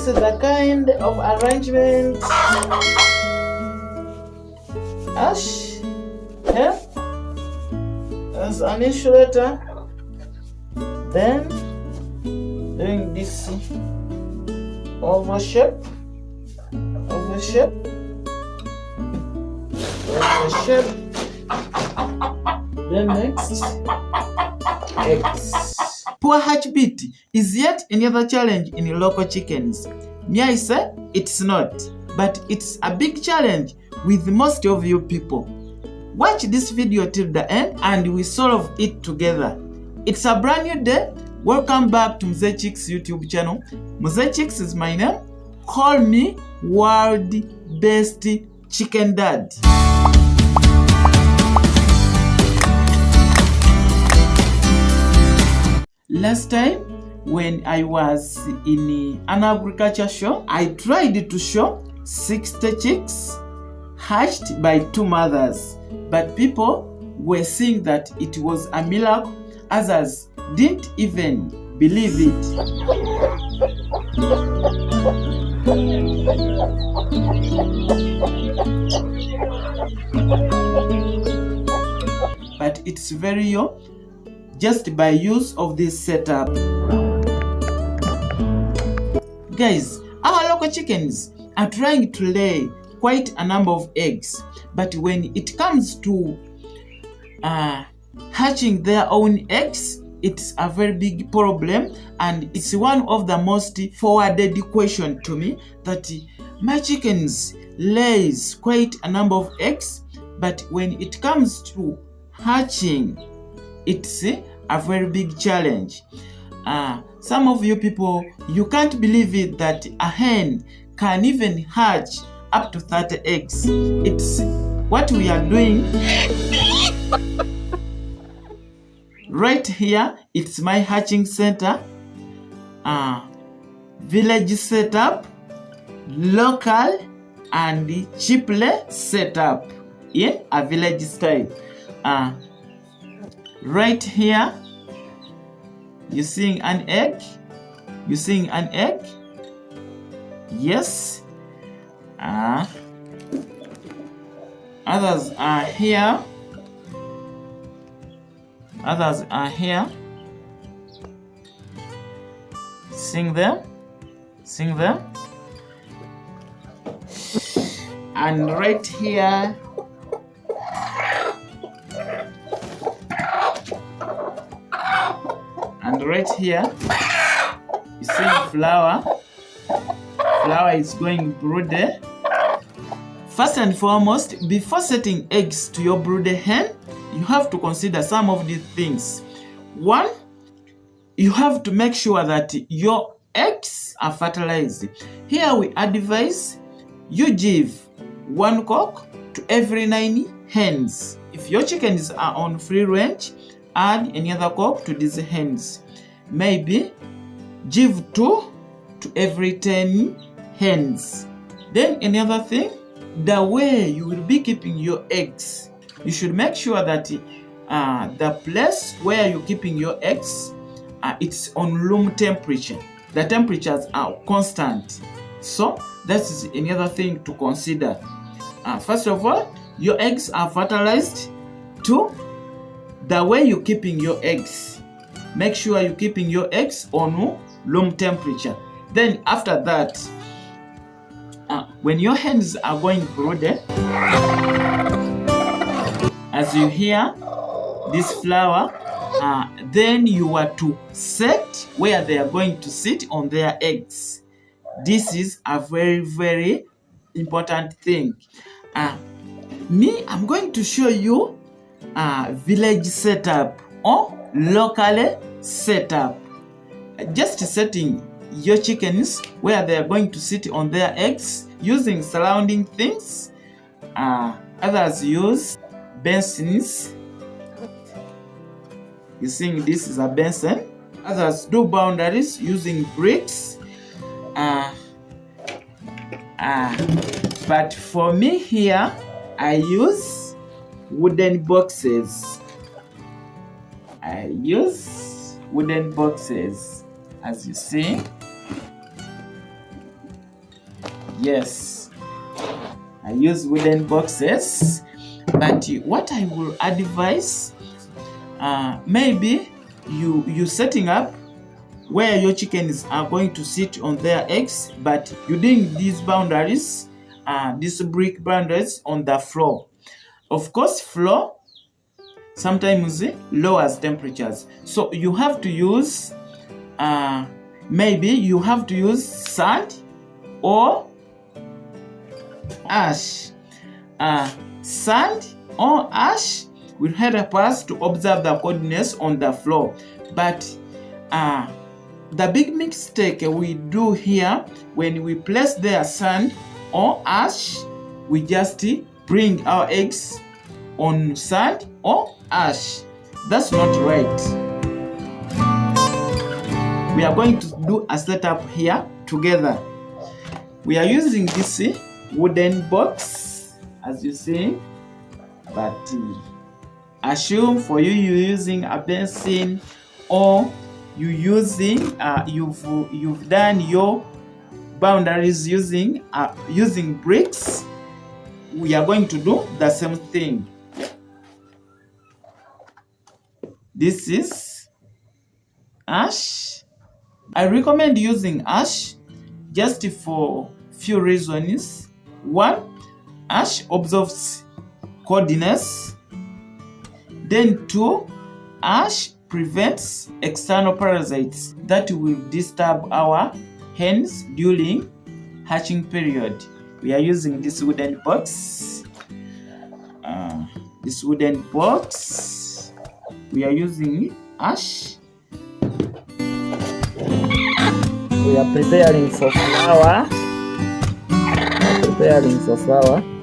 This is the kind of arrangement. Ash, yeah, as an insulator. Then doing this oval shape. Then next, eggs. Poor hatchbit is yet another challenge in local chickens. May I say it's not, but it's a big challenge with most of you people. Watch this video till the end and we solve it together. It's a brand new day. Welcome back to Mzee Chicks YouTube channel. Mzee Chicks is my name. Call me world best chicken dad. Last time when I was in an agriculture show, I tried to show 60 chicks hatched by 2 mothers, but people were saying that it was a miracle. Others didn't even believe it. But it's very young just by use of this setup. Guys, our local chickens are trying to lay quite a number of eggs, but when it comes to hatching their own eggs, it's a very big problem, and it's one of the most forwarded question to me that my chickens lays quite a number of eggs, but when it comes to hatching, it's a very big challenge. Some of you people, you can't believe it that a hen can even hatch up to 30 eggs. It's what we are doing. Right here, it's my hatching center, village setup, local and cheaply setup in a village style. Right here, you seeing an egg? You seeing an egg? Yes. Others are here. Others are here. Seeing them? Seeing them? And right here, and right here, you see flower. Flower is going brood. First and foremost, before setting eggs to your brood hen, you have to consider some of these things. One, you have to make sure that your eggs are fertilized. Here we advise you give 1 cock to every 9 hens. If your chickens are on free range, add another cock to these hens. Maybe give 2 to every 10 hens. Then another thing, the way you will be keeping your eggs, you should make sure that the place where you're keeping your eggs, it's on room temperature. The temperatures are constant. So that is another thing to consider. First of all, your eggs are fertilized. 2, the way you're keeping your eggs. Make sure you're keeping your eggs on room temperature. Then after that, when your hens are going brooded, as you hear this flower, then you are to set where they are going to sit on their eggs. This is a very, very important thing. I'm going to show you a village setup or local setup. Just setting your chickens where they are going to sit on their eggs using surrounding things. Others use basins. You see, this is a basin. Others do boundaries using bricks. But for me here, I use wooden boxes. As you see. Yes, I use wooden boxes, but what I will advise, maybe you setting up where your chickens are going to sit on their eggs, but you doing these boundaries, these brick boundaries on the floor. Of course, floor sometimes lowers temperatures, so you have to use maybe you have to use sand or ash. Sand or ash will help us to observe the coldness on the floor, but the big mistake we do here, when we place their sand or ash, we just bring our eggs on sand or ash. That's not right. We are going to do a setup here together. We are using this wooden box, as you see, but assume for you you're using a basin, or you using you've done your boundaries using bricks. We are going to do the same thing. This is ash. I recommend using ash just for few reasons. One, ash absorbs coldness. Then two, ash prevents external parasites that will disturb our hens during hatching period. We are using this wooden box. We are using ash. We are preparing for flour.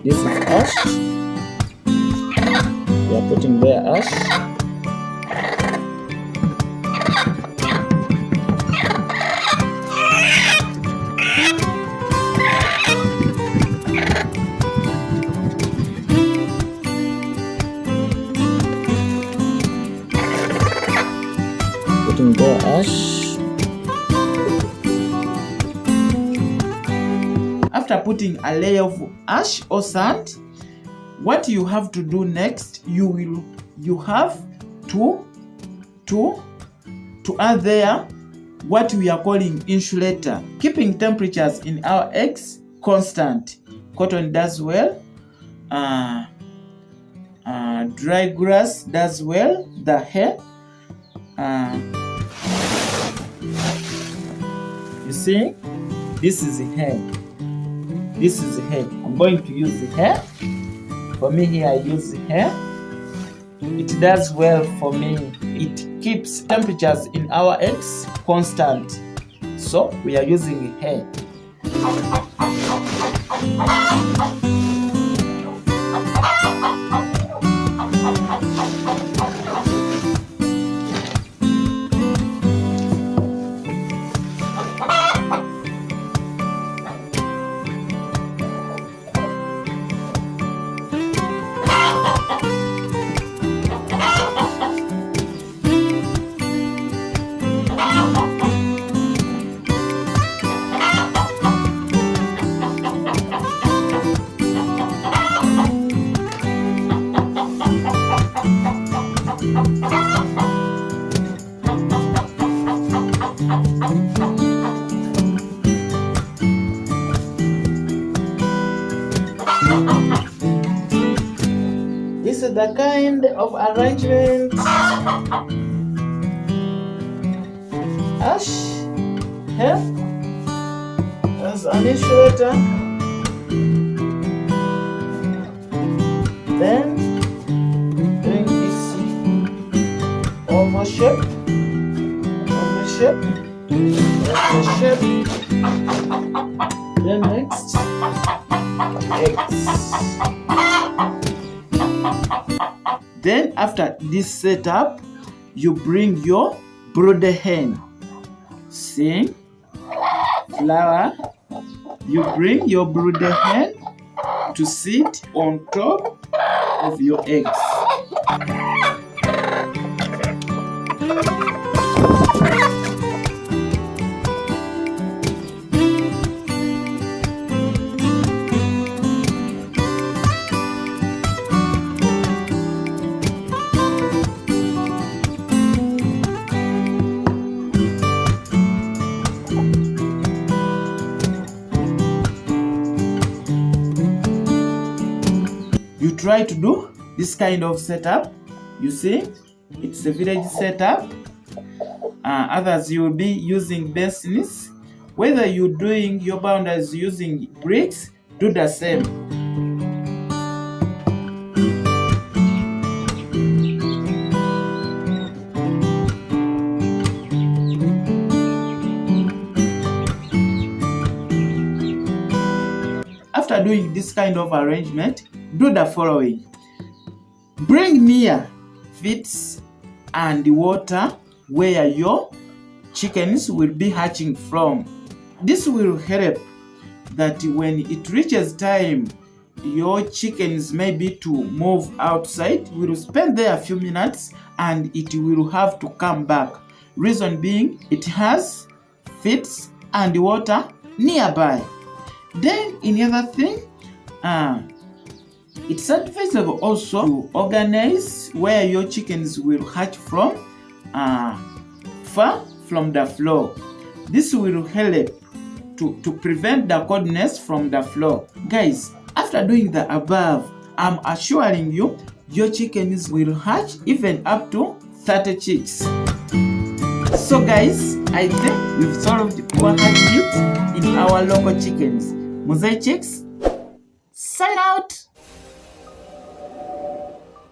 This is ash. We are putting there ash. Putting there ash. After putting a layer of ash or sand, what you have to do next, you have to add there what we are calling insulator, keeping temperatures in our eggs constant. Cotton does well. Dry grass does well. The hair. You see, this is the hair. This is the hair. I'm going to use the hair. For me here, I use the hair. It does well for me. It keeps temperatures in our eggs constant. So we are using the hair. This is the kind of arrangement. Ash here as an insulator. Then doing this oval shape. Then next, eggs. Then after this setup, you bring your brood hen. See, flour. You bring your brood hen to sit on top of your eggs. you try to do this kind of setup. You see, it's a village setup. Others, you will be using basins. Whether you're doing your boundaries using bricks, do the same. After doing this kind of arrangement, do the following. Bring near feeds and water where your chickens will be hatching from. This will help that when it reaches time your chickens maybe to move outside, will spend there a few minutes and it will have to come back. Reason being, it has feeds and water nearby. Then another thing, it's advisable also to organize where your chickens will hatch from far from the floor. This will help to prevent the coldness from the floor. Guys, after doing the above, I'm assuring you your chickens will hatch even up to 30 chicks. So guys, I think we've solved poor hatch in our local chickens. Mzee Chicks, sign out.